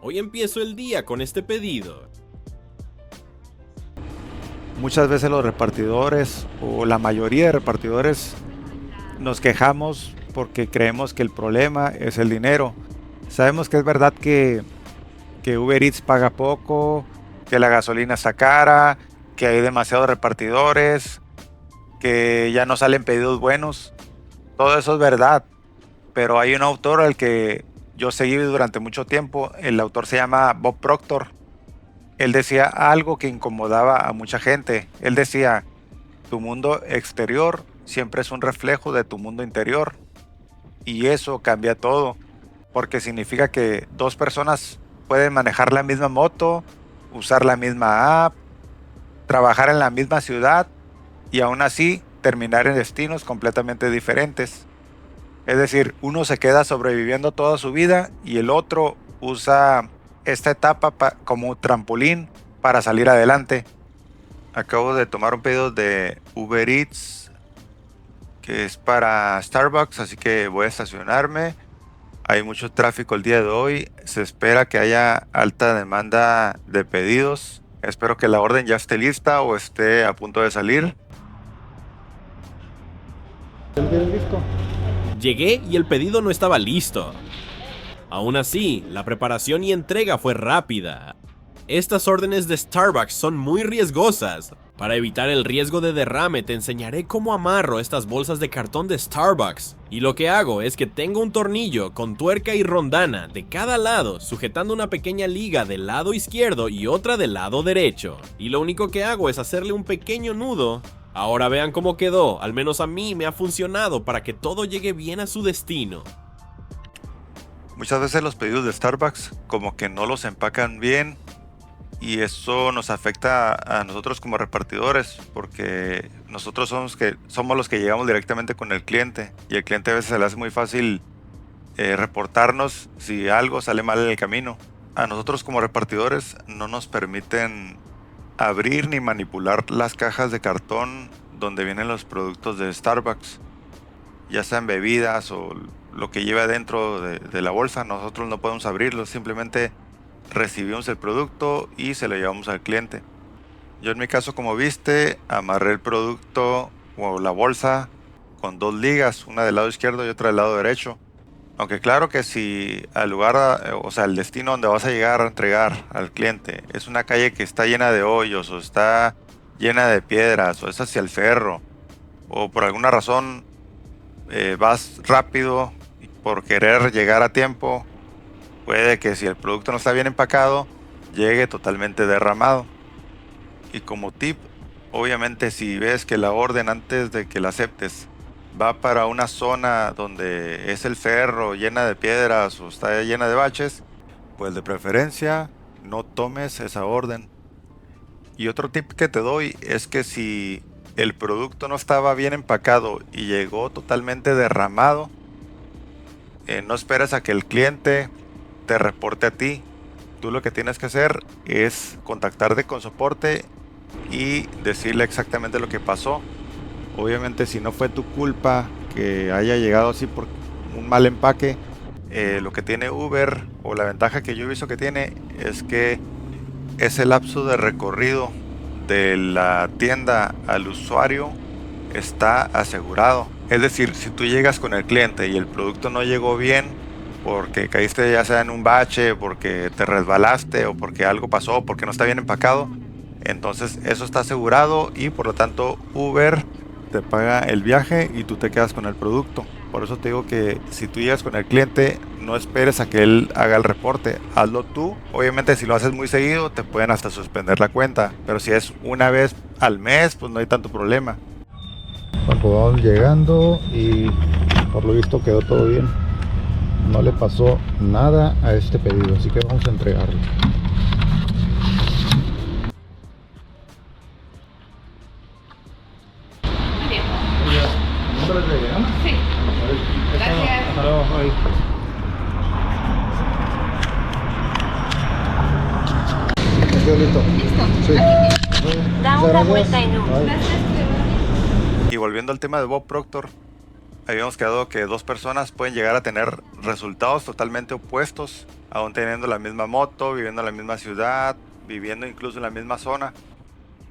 Hoy empiezo el día con este pedido. Muchas veces los repartidores o la mayoría de repartidores nos quejamos porque creemos que el problema es el dinero. Sabemos que es verdad que Uber Eats paga poco, que la gasolina está cara, que hay demasiados repartidores, que ya no salen pedidos buenos. Todo eso es verdad, pero hay un autor al que yo seguí durante mucho tiempo. El autor se llama Bob Proctor. Él decía algo que incomodaba a mucha gente. Él decía: tu mundo exterior siempre es un reflejo de tu mundo interior. Y eso cambia todo, porque significa que dos personas pueden manejar la misma moto, usar la misma app, trabajar en la misma ciudad y aún así terminar en destinos completamente diferentes. Es decir, uno se queda sobreviviendo toda su vida y el otro usa esta etapa como trampolín para salir adelante. Acabo de tomar un pedido de Uber Eats que es para Starbucks, así que voy a estacionarme. Hay mucho tráfico el día de hoy. Se espera que haya alta demanda de pedidos. Espero que la orden ya esté lista o esté a punto de salir. Llegué y el pedido no estaba listo. Aún así, la preparación y entrega fue rápida. Estas órdenes de Starbucks son muy riesgosas. Para evitar el riesgo de derrame te enseñaré cómo amarro estas bolsas de cartón de Starbucks. Y lo que hago es que tengo un tornillo con tuerca y rondana de cada lado, sujetando una pequeña liga del lado izquierdo y otra del lado derecho. Y lo único que hago es hacerle un pequeño nudo. Ahora vean cómo quedó, al menos a mí me ha funcionado para que todo llegue bien a su destino. Muchas veces los pedidos de Starbucks como que no los empacan bien y eso nos afecta a nosotros como repartidores, porque nosotros somos los que llegamos directamente con el cliente y el cliente a veces se le hace muy fácil reportarnos si algo sale mal en el camino. A nosotros como repartidores no nos permiten abrir ni manipular las cajas de cartón donde vienen los productos de Starbucks, ya sean bebidas o lo que lleva dentro de la bolsa. Nosotros no podemos abrirlo, simplemente recibimos el producto y se lo llevamos al cliente. Yo en mi caso, como viste, amarré el producto o la bolsa con dos ligas, una del lado izquierdo y otra del lado derecho. Aunque claro que si al lugar, o sea, el destino donde vas a llegar a entregar al cliente es una calle que está llena de hoyos o está llena de piedras o es hacia el cerro o por alguna razón vas rápido por querer llegar a tiempo, puede que si el producto no está bien empacado, llegue totalmente derramado. Y como tip, obviamente si ves que la orden antes de que la aceptes va para una zona donde es el cerro llena de piedras o está llena de baches, pues de preferencia no tomes esa orden. Y otro tip que te doy es que si el producto no estaba bien empacado y llegó totalmente derramado, no esperes a que el cliente te reporte a ti. Tú lo que tienes que hacer es contactarte con soporte y decirle exactamente lo que pasó. Obviamente si no fue tu culpa que haya llegado así por un mal empaque, lo que tiene Uber o la ventaja que yo he visto que tiene es que ese lapso de recorrido de la tienda al usuario está asegurado. Es decir, si tú llegas con el cliente y el producto no llegó bien porque caíste ya sea en un bache, porque te resbalaste o porque algo pasó, porque no está bien empacado, entonces eso está asegurado y por lo tanto Uber te paga el viaje y tú te quedas con el producto. Por eso te digo que si tú llegas con el cliente, no esperes a que él haga el reporte, hazlo tú. Obviamente si lo haces muy seguido te pueden hasta suspender la cuenta, pero si es una vez al mes, pues no hay tanto problema. Cuando vamos llegando y por lo visto quedó todo bien, no le pasó nada a este pedido, así que vamos a entregarlo. Sí, gracias. Hasta luego, bye. Listo. Listo. Sí. Da una vuelta en U. Y volviendo al tema de Bob Proctor, habíamos quedado que dos personas pueden llegar a tener resultados totalmente opuestos aún teniendo la misma moto, viviendo en la misma ciudad, viviendo incluso en la misma zona.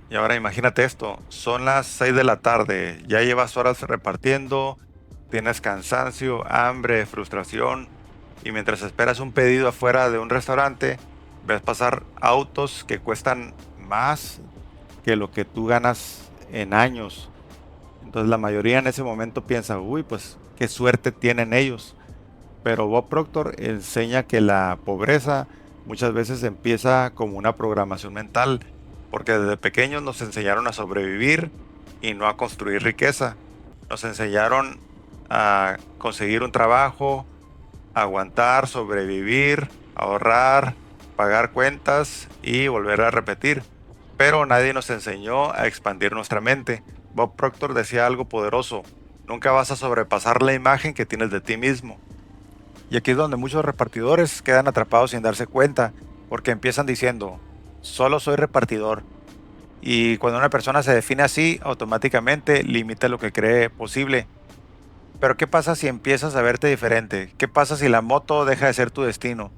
Y ahora imagínate esto, son las 6 de la tarde, ya llevas horas repartiendo, tienes cansancio, hambre, frustración, y mientras esperas un pedido afuera de un restaurante, ves pasar autos que cuestan más que lo que tú ganas en años. Entonces la mayoría en ese momento piensa, uy, pues qué suerte tienen ellos. Pero Bob Proctor enseña que la pobreza muchas veces empieza como una programación mental, porque desde pequeños nos enseñaron a sobrevivir y no a construir riqueza. Nos enseñaron a conseguir un trabajo, aguantar, sobrevivir, ahorrar, pagar cuentas y volver a repetir. Pero nadie nos enseñó a expandir nuestra mente. Bob Proctor decía algo poderoso: nunca vas a sobrepasar la imagen que tienes de ti mismo. Y aquí es donde muchos repartidores quedan atrapados sin darse cuenta, porque empiezan diciendo, solo soy repartidor. Y cuando una persona se define así, automáticamente limita lo que cree posible. Pero ¿qué pasa si empiezas a verte diferente? ¿Qué pasa si la moto deja de ser tu destino?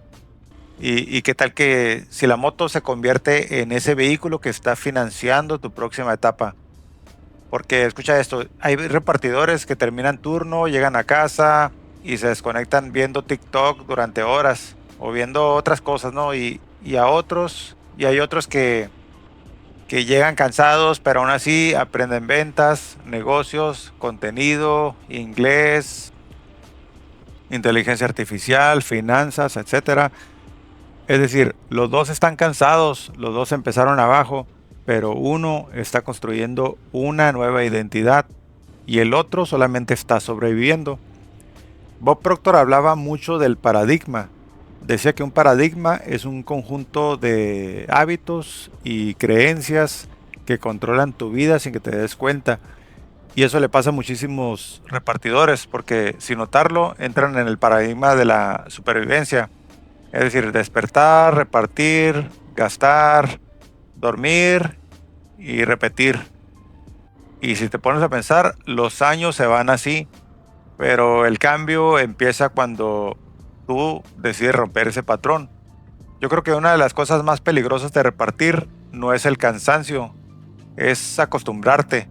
¿Y qué tal que si la moto se convierte en ese vehículo que está financiando tu próxima etapa? Porque escucha esto, hay repartidores que terminan turno, llegan a casa y se desconectan viendo TikTok durante horas o viendo otras cosas, ¿no? Y hay otros que llegan cansados, pero aún así aprenden ventas, negocios, contenido, inglés, inteligencia artificial, finanzas, etcétera. Es decir, los dos están cansados, los dos empezaron abajo, pero uno está construyendo una nueva identidad y el otro solamente está sobreviviendo. Bob Proctor hablaba mucho del paradigma. Decía que un paradigma es un conjunto de hábitos y creencias que controlan tu vida sin que te des cuenta. Y eso le pasa a muchísimos repartidores, porque sin notarlo entran en el paradigma de la supervivencia. Es decir, despertar, repartir, gastar, dormir y repetir. Y si te pones a pensar, los años se van así. Pero el cambio empieza cuando tú decides romper ese patrón. Yo creo que una de las cosas más peligrosas de repartir no es el cansancio, es acostumbrarte.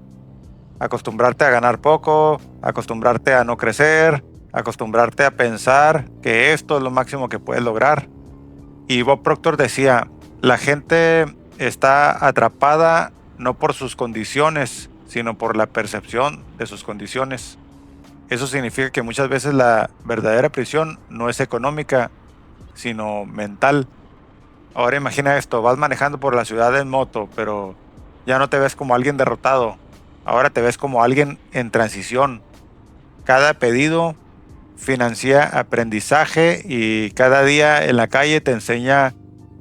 Acostumbrarte a ganar poco, acostumbrarte a no crecer, acostumbrarte a pensar que esto es lo máximo que puedes lograr. Y Bob Proctor decía, la gente está atrapada no por sus condiciones, sino por la percepción de sus condiciones. Eso significa que muchas veces la verdadera prisión no es económica, sino mental. Ahora imagina esto, vas manejando por la ciudad en moto, pero ya no te ves como alguien derrotado. Ahora te ves como alguien en transición. Cada pedido financia aprendizaje y cada día en la calle te enseña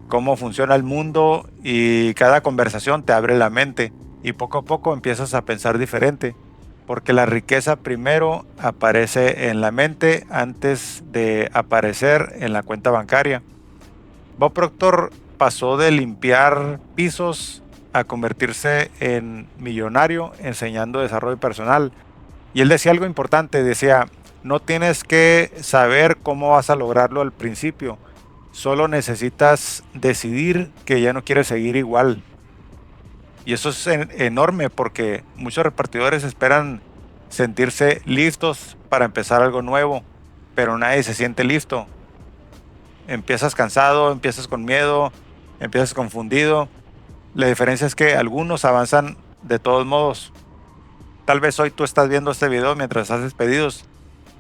cómo funciona el mundo y cada conversación te abre la mente y poco a poco empiezas a pensar diferente. Porque la riqueza primero aparece en la mente antes de aparecer en la cuenta bancaria. Bob Proctor pasó de limpiar pisos a convertirse en millonario enseñando desarrollo personal. Y él decía algo importante, decía, no tienes que saber cómo vas a lograrlo al principio, solo necesitas decidir que ya no quieres seguir igual. Y eso es enorme porque muchos repartidores esperan sentirse listos para empezar algo nuevo, pero nadie se siente listo. Empiezas cansado, empiezas con miedo, empiezas confundido. La diferencia es que algunos avanzan de todos modos. Tal vez hoy tú estás viendo este video mientras haces pedidos.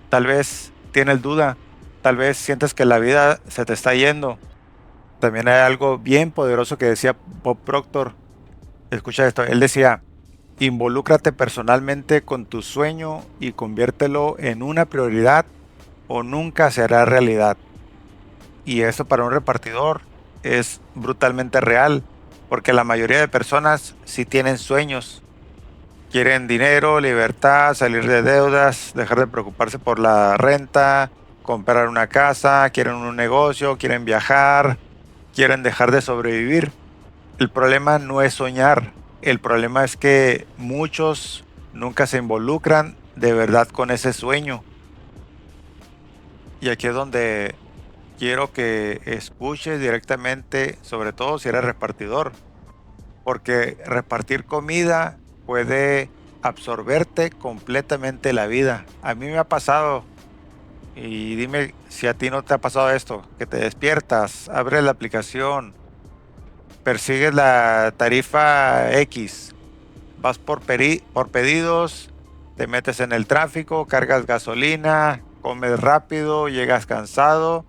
Tal vez tienes duda. Tal vez sientes que la vida se te está yendo. También hay algo bien poderoso que decía Bob Proctor. Escucha esto, él decía, involúcrate personalmente con tu sueño y conviértelo en una prioridad o nunca se hará realidad. Y eso para un repartidor es brutalmente real, porque la mayoría de personas sí tienen sueños. Quieren dinero, libertad, salir de deudas, dejar de preocuparse por la renta, comprar una casa, quieren un negocio, quieren viajar, quieren dejar de sobrevivir. El problema no es soñar, el problema es que muchos nunca se involucran de verdad con ese sueño. Y aquí es donde quiero que escuches directamente, sobre todo si eres repartidor, porque repartir comida puede absorberte completamente la vida. A mí me ha pasado, y dime si a ti no te ha pasado esto, que te despiertas, abres la aplicación, persigues la tarifa X, vas por pedidos, te metes en el tráfico, cargas gasolina, comes rápido, llegas cansado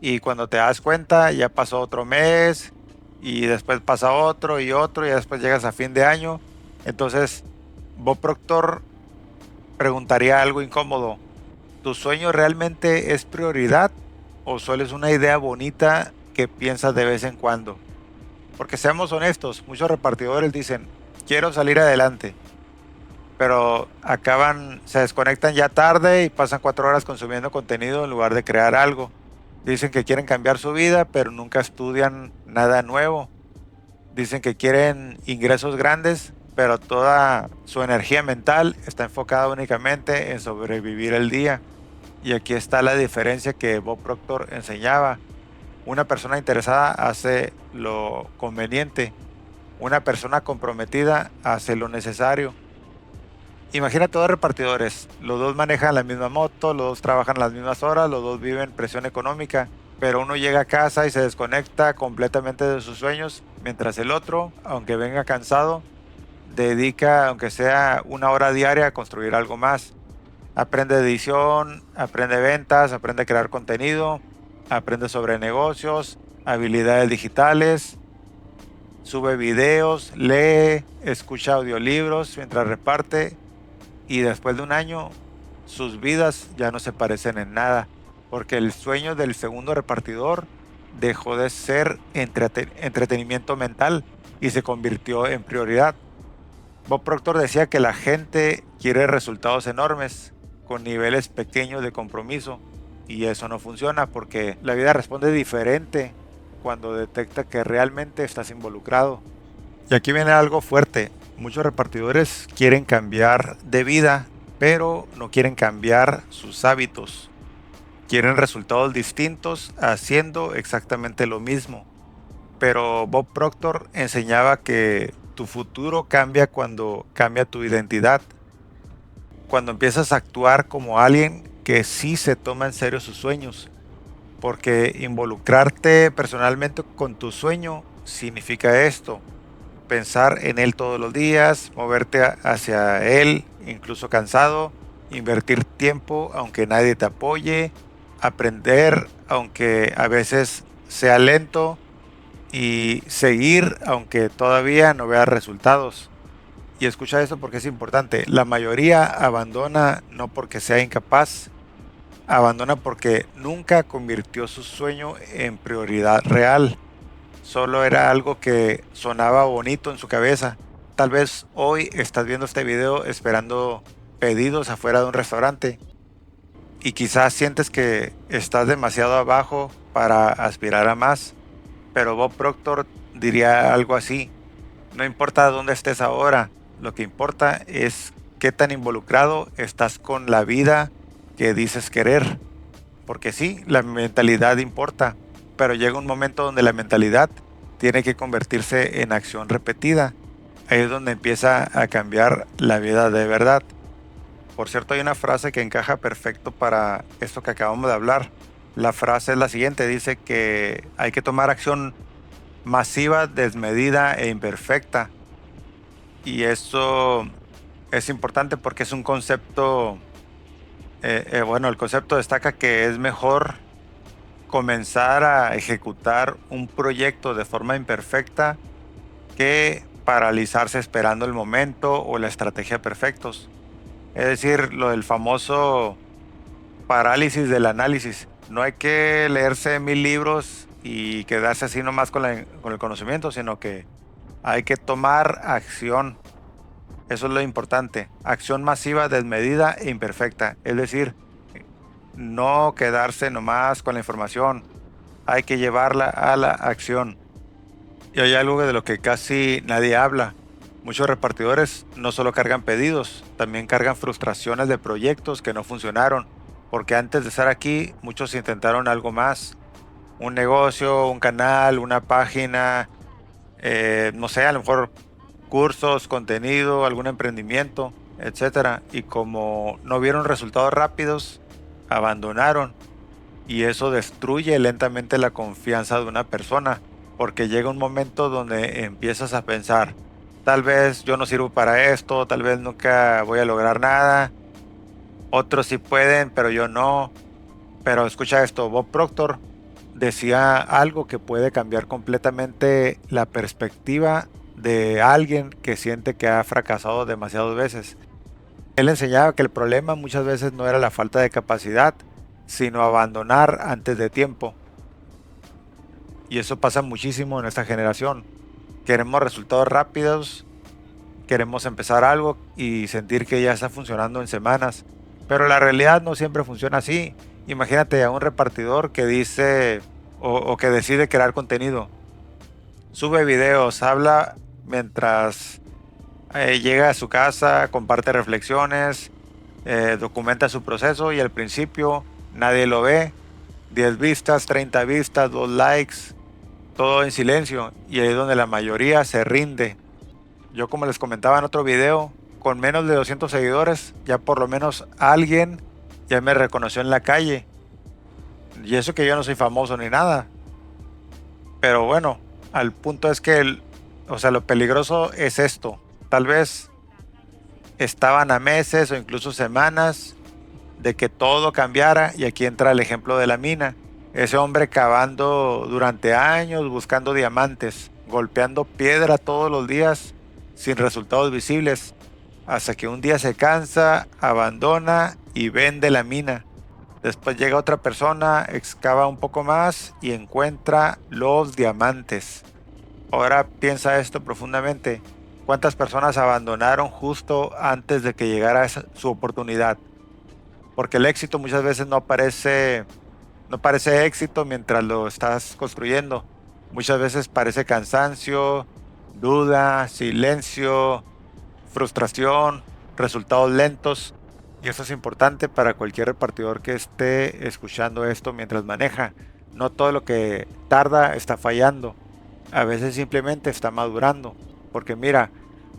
y cuando te das cuenta ya pasó otro mes y después pasa otro y otro y después llegas a fin de año. Entonces Bob Proctor preguntaría algo incómodo: ¿tu sueño realmente es prioridad o solo es una idea bonita que piensas de vez en cuando? Porque seamos honestos, muchos repartidores dicen, quiero salir adelante, pero se desconectan ya tarde y pasan 4 horas consumiendo contenido en lugar de crear algo. Dicen que quieren cambiar su vida, pero nunca estudian nada nuevo. Dicen que quieren ingresos grandes, pero toda su energía mental está enfocada únicamente en sobrevivir el día. Y aquí está la diferencia que Bob Proctor enseñaba. Una persona interesada hace lo conveniente. Una persona comprometida hace lo necesario. Imagina todos repartidores. Los dos manejan la misma moto, los dos trabajan las mismas horas, los dos viven presión económica. Pero uno llega a casa y se desconecta completamente de sus sueños, mientras el otro, aunque venga cansado, dedica, aunque sea 1 hora diaria, a construir algo más. Aprende edición, aprende ventas, aprende a crear contenido, aprende sobre negocios, habilidades digitales, sube videos, lee, escucha audiolibros mientras reparte, y después de 1 año sus vidas ya no se parecen en nada, porque el sueño del segundo repartidor dejó de ser entretenimiento mental y se convirtió en prioridad. Bob Proctor decía que la gente quiere resultados enormes con niveles pequeños de compromiso, y eso no funciona porque la vida responde diferente cuando detecta que realmente estás involucrado. Y aquí viene algo fuerte. Muchos repartidores quieren cambiar de vida, pero no quieren cambiar sus hábitos. Quieren resultados distintos haciendo exactamente lo mismo. Pero Bob Proctor enseñaba que tu futuro cambia cuando cambia tu identidad. Cuando empiezas a actuar como alguien que sí se toma en serio sus sueños. Porque involucrarte personalmente con tu sueño significa esto: pensar en él todos los días, moverte hacia él, incluso cansado, invertir tiempo aunque nadie te apoye, aprender aunque a veces sea lento y seguir aunque todavía no veas resultados. Y escucha esto porque es importante: la mayoría abandona no porque sea incapaz, abandona porque nunca convirtió su sueño en prioridad real. Solo era algo que sonaba bonito en su cabeza. Tal vez hoy estás viendo este video esperando pedidos afuera de un restaurante y quizás sientes que estás demasiado abajo para aspirar a más. Pero Bob Proctor diría algo así: no importa dónde estés ahora, lo que importa es qué tan involucrado estás con la vida que dices querer. Porque sí, la mentalidad importa, pero llega un momento donde la mentalidad tiene que convertirse en acción repetida. Ahí es donde empieza a cambiar la vida de verdad. Por cierto, hay una frase que encaja perfecto para esto que acabamos de hablar. La frase es la siguiente: dice que hay que tomar acción masiva, desmedida e imperfecta. Y eso es importante porque es un concepto, el concepto destaca que es mejor comenzar a ejecutar un proyecto de forma imperfecta que paralizarse esperando el momento o la estrategia perfectos. Es decir, lo del famoso parálisis del análisis. No hay que leerse 1000 libros y quedarse así nomás con el conocimiento, sino que hay que tomar acción. Eso es lo importante: acción masiva, desmedida e imperfecta. Es decir, no quedarse nomás con la información, hay que llevarla a la acción. Y hay algo de lo que casi nadie habla. Muchos repartidores no solo cargan pedidos, también cargan frustraciones de proyectos que no funcionaron, porque antes de estar aquí muchos intentaron algo más. un negocio, un canal, una página, no sé, a lo mejor cursos, contenido, algún emprendimiento, etcétera. Y como no vieron resultados rápidos, abandonaron. Y eso destruye lentamente la confianza de una persona, porque llega un momento donde empiezas a pensar, tal vez yo no sirvo para esto, tal vez nunca voy a lograr nada, otros sí pueden, pero yo no. Pero escucha esto, Bob Proctor decía algo que puede cambiar completamente la perspectiva de alguien que siente que ha fracasado demasiadas veces. Él enseñaba que el problema muchas veces no era la falta de capacidad, sino abandonar antes de tiempo. Y eso pasa muchísimo en esta generación. Queremos resultados rápidos, queremos empezar algo y sentir que ya está funcionando en semanas. Pero la realidad no siempre funciona así. Imagínate a un repartidor que dice o que decide crear contenido. Sube videos, habla mientras llega a su casa, comparte reflexiones, documenta su proceso y al principio nadie lo ve. 10 vistas, 30 vistas, 2 likes, todo en silencio. Y ahí es donde la mayoría se rinde. Yo, como les comentaba en otro video, con menos de 200 seguidores, ya por lo menos alguien ya me reconoció en la calle. Y eso que yo no soy famoso ni nada. Pero bueno, al punto es que lo peligroso es esto. Tal vez estaban a meses o incluso semanas de que todo cambiara, y aquí entra el ejemplo de la mina. Ese hombre cavando durante años, buscando diamantes, golpeando piedra todos los días sin resultados visibles, hasta que un día se cansa, abandona y vende la mina. Después llega otra persona, excava un poco más y encuentra los diamantes. Ahora piensa esto profundamente. ¿Cuántas personas abandonaron justo antes de que llegara su oportunidad? Porque el éxito muchas veces no parece éxito mientras lo estás construyendo. Muchas veces parece cansancio, duda, silencio, frustración, resultados lentos. Y eso es importante para cualquier repartidor que esté escuchando esto mientras maneja. No todo lo que tarda está fallando. A veces simplemente está madurando. Porque mira,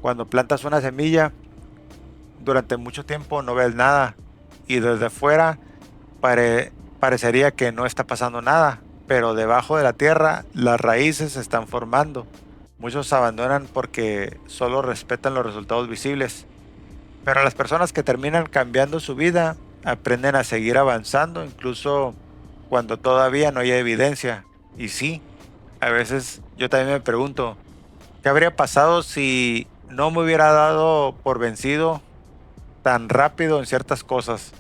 cuando plantas una semilla, durante mucho tiempo no ves nada. Y desde afuera parecería que no está pasando nada. Pero debajo de la tierra las raíces se están formando. Muchos abandonan porque solo respetan los resultados visibles. Pero las personas que terminan cambiando su vida aprenden a seguir avanzando incluso cuando todavía no hay evidencia. Y sí, a veces yo también me pregunto, ¿qué habría pasado si no me hubiera dado por vencido tan rápido en ciertas cosas?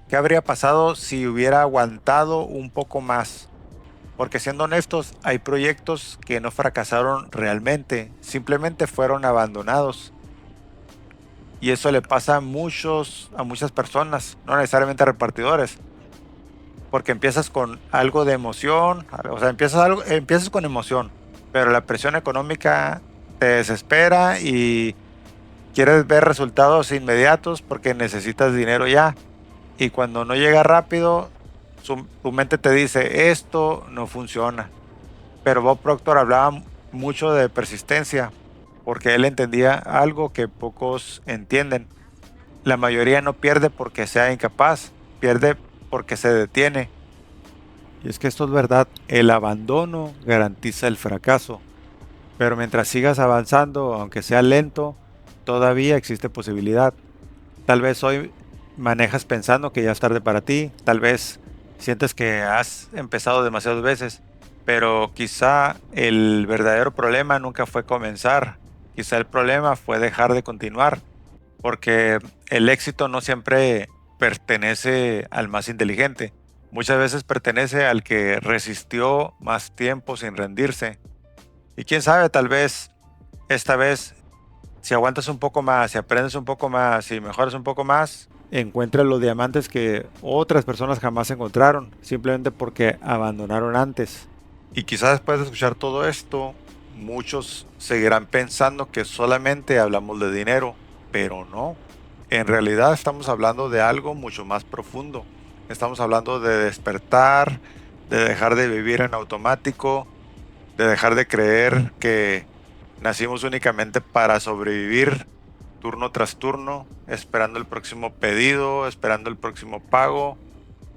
¿Qué habría pasado si hubiera aguantado un poco más? Porque siendo honestos, hay proyectos que no fracasaron realmente, simplemente fueron abandonados. Y eso le pasa a muchas personas, no necesariamente a repartidores. Porque empiezas con algo de emoción, o sea, empiezas con emoción, pero la presión económica te desespera y quieres ver resultados inmediatos porque necesitas dinero ya. Y cuando no llega rápido, tu mente te dice, esto no funciona. Pero Bob Proctor hablaba mucho de persistencia, porque él entendía algo que pocos entienden. La mayoría no pierde porque sea incapaz, pierde porque se detiene. Y es que esto es verdad, el abandono garantiza el fracaso. Pero mientras sigas avanzando, aunque sea lento, todavía existe posibilidad. Tal vez hoy manejas pensando que ya es tarde para ti, tal vez sientes que has empezado demasiadas veces, pero quizá el verdadero problema nunca fue comenzar. Quizá el problema fue dejar de continuar, porque el éxito no siempre pertenece al más inteligente. Muchas veces pertenece al que resistió más tiempo sin rendirse. Y quién sabe, tal vez esta vez, si aguantas un poco más, si aprendes un poco más, si mejoras un poco más, encuentras los diamantes que otras personas jamás encontraron, simplemente porque abandonaron antes. Y quizás después de escuchar todo esto, muchos seguirán pensando que solamente hablamos de dinero, pero no. En realidad estamos hablando de algo mucho más profundo. Estamos hablando de despertar, de dejar de vivir en automático, de dejar de creer que nacimos únicamente para sobrevivir turno tras turno, esperando el próximo pedido, esperando el próximo pago,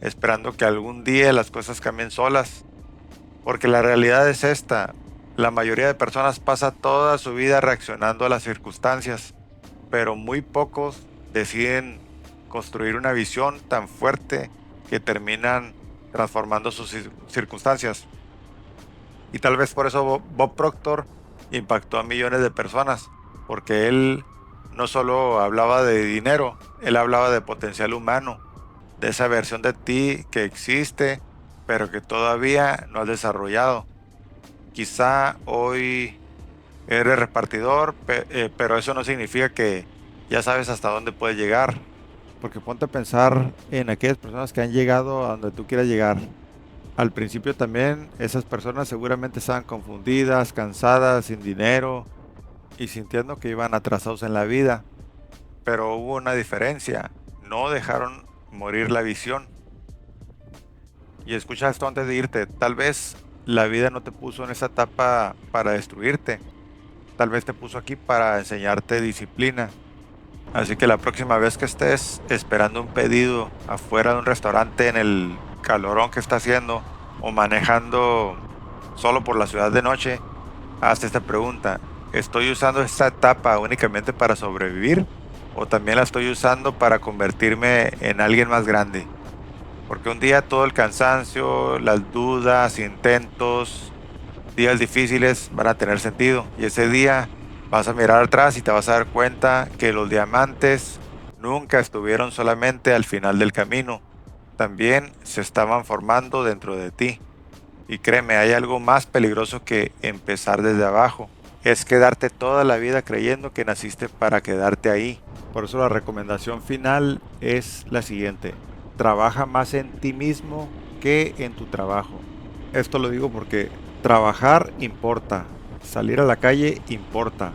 esperando que algún día las cosas cambien solas. Porque la realidad es esta: la mayoría de personas pasa toda su vida reaccionando a las circunstancias, pero muy pocos deciden construir una visión tan fuerte que terminan transformando sus circunstancias. Y tal vez por eso Bob Proctor impactó a millones de personas, porque él no solo hablaba de dinero, él hablaba de potencial humano, de esa versión de ti que existe, pero que todavía no has desarrollado. Quizá hoy eres repartidor, pero eso no significa que ya sabes hasta dónde puedes llegar. Porque ponte a pensar en aquellas personas que han llegado a donde tú quieras llegar. Al principio también esas personas seguramente estaban confundidas, cansadas, sin dinero y sintiendo que iban atrasados en la vida. Pero hubo una diferencia: no dejaron morir la visión. Y escucha esto antes de irte: tal vez la vida no te puso en esa etapa para destruirte, tal vez te puso aquí para enseñarte disciplina. Así que la próxima vez que estés esperando un pedido afuera de un restaurante en el calorón que está haciendo, o manejando solo por la ciudad de noche, hazte esta pregunta: ¿estoy usando esta etapa únicamente para sobrevivir, o también la estoy usando para convertirme en alguien más grande? Porque un día todo el cansancio, las dudas, intentos, días difíciles van a tener sentido, y ese día vas a mirar atrás y te vas a dar cuenta que los diamantes nunca estuvieron solamente al final del camino, también se estaban formando dentro de ti. Y créeme, hay algo más peligroso que empezar desde abajo: es quedarte toda la vida creyendo que naciste para quedarte ahí. Por eso la recomendación final es la siguiente: trabaja más en ti mismo que en tu trabajo. Esto lo digo porque trabajar importa, salir a la calle importa,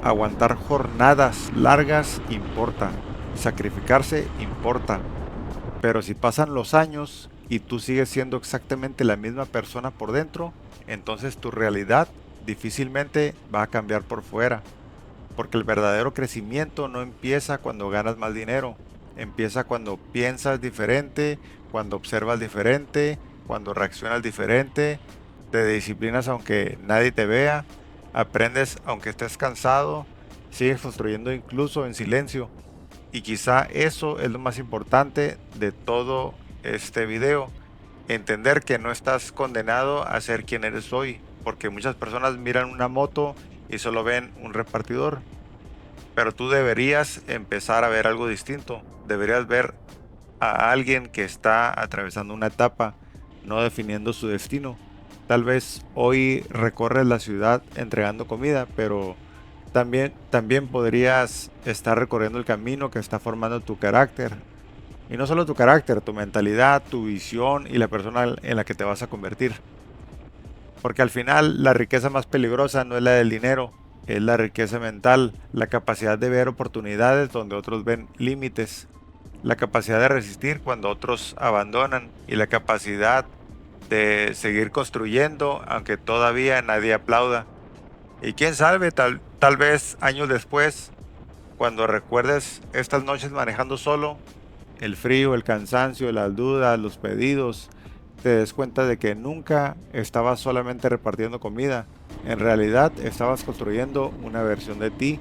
aguantar jornadas largas importa, sacrificarse importa. Pero si pasan los años y tú sigues siendo exactamente la misma persona por dentro, entonces tu realidad difícilmente va a cambiar por fuera. Porque el verdadero crecimiento no empieza cuando ganas más dinero, empieza cuando piensas diferente, cuando observas diferente, cuando reaccionas diferente, te disciplinas aunque nadie te vea, aprendes aunque estés cansado, sigues construyendo incluso en silencio. Y quizá eso es lo más importante de todo este video: entender que no estás condenado a ser quien eres hoy, porque muchas personas miran una moto y solo ven un repartidor. Pero tú deberías empezar a ver algo distinto. Deberías ver a alguien que está atravesando una etapa, no definiendo su destino. Tal vez hoy recorres la ciudad entregando comida, pero también podrías estar recorriendo el camino que está formando tu carácter. Y no solo tu carácter, tu mentalidad, tu visión y la persona en la que te vas a convertir. Porque al final la riqueza más peligrosa no es la del dinero, es la riqueza mental, la capacidad de ver oportunidades donde otros ven límites, la capacidad de resistir cuando otros abandonan, y la capacidad de seguir construyendo aunque todavía nadie aplauda. Y quién sabe, tal vez años después, cuando recuerdes estas noches manejando solo, el frío, el cansancio, las dudas, los pedidos, te des cuenta de que nunca estabas solamente repartiendo comida. En realidad estabas construyendo una versión de ti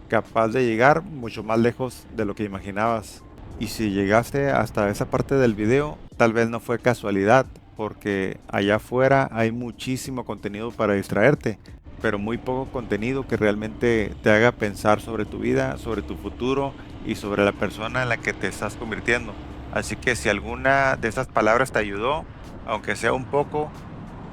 capaz de llegar mucho más lejos de lo que imaginabas. Y si llegaste hasta esa parte del video, tal vez no fue casualidad, porque allá afuera hay muchísimo contenido para distraerte, pero muy poco contenido que realmente te haga pensar sobre tu vida, sobre tu futuro y sobre la persona en la que te estás convirtiendo. Así que si alguna de estas palabras te ayudó, aunque sea un poco,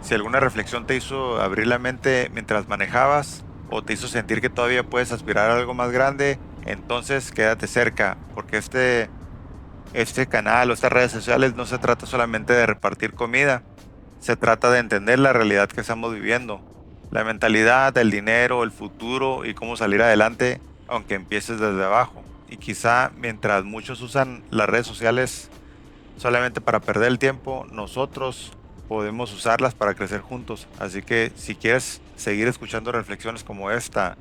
si alguna reflexión te hizo abrir la mente mientras manejabas, o te hizo sentir que todavía puedes aspirar a algo más grande, entonces quédate cerca, porque este canal o estas redes sociales no se trata solamente de repartir comida, se trata de entender la realidad que estamos viviendo, la mentalidad, el dinero, el futuro y cómo salir adelante aunque empieces desde abajo. Y quizá mientras muchos usan las redes sociales solamente para perder el tiempo, nosotros podemos usarlas para crecer juntos. Así que si quieres seguir escuchando reflexiones como esta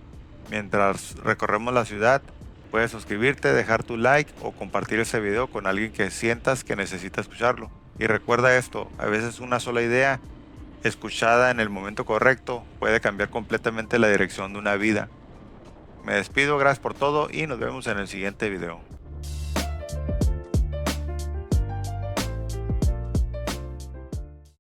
mientras recorremos la ciudad, puedes suscribirte, dejar tu like o compartir ese video con alguien que sientas que necesita escucharlo. Y recuerda esto, a veces una sola idea escuchada en el momento correcto puede cambiar completamente la dirección de una vida. Me despido, gracias por todo y nos vemos en el siguiente video.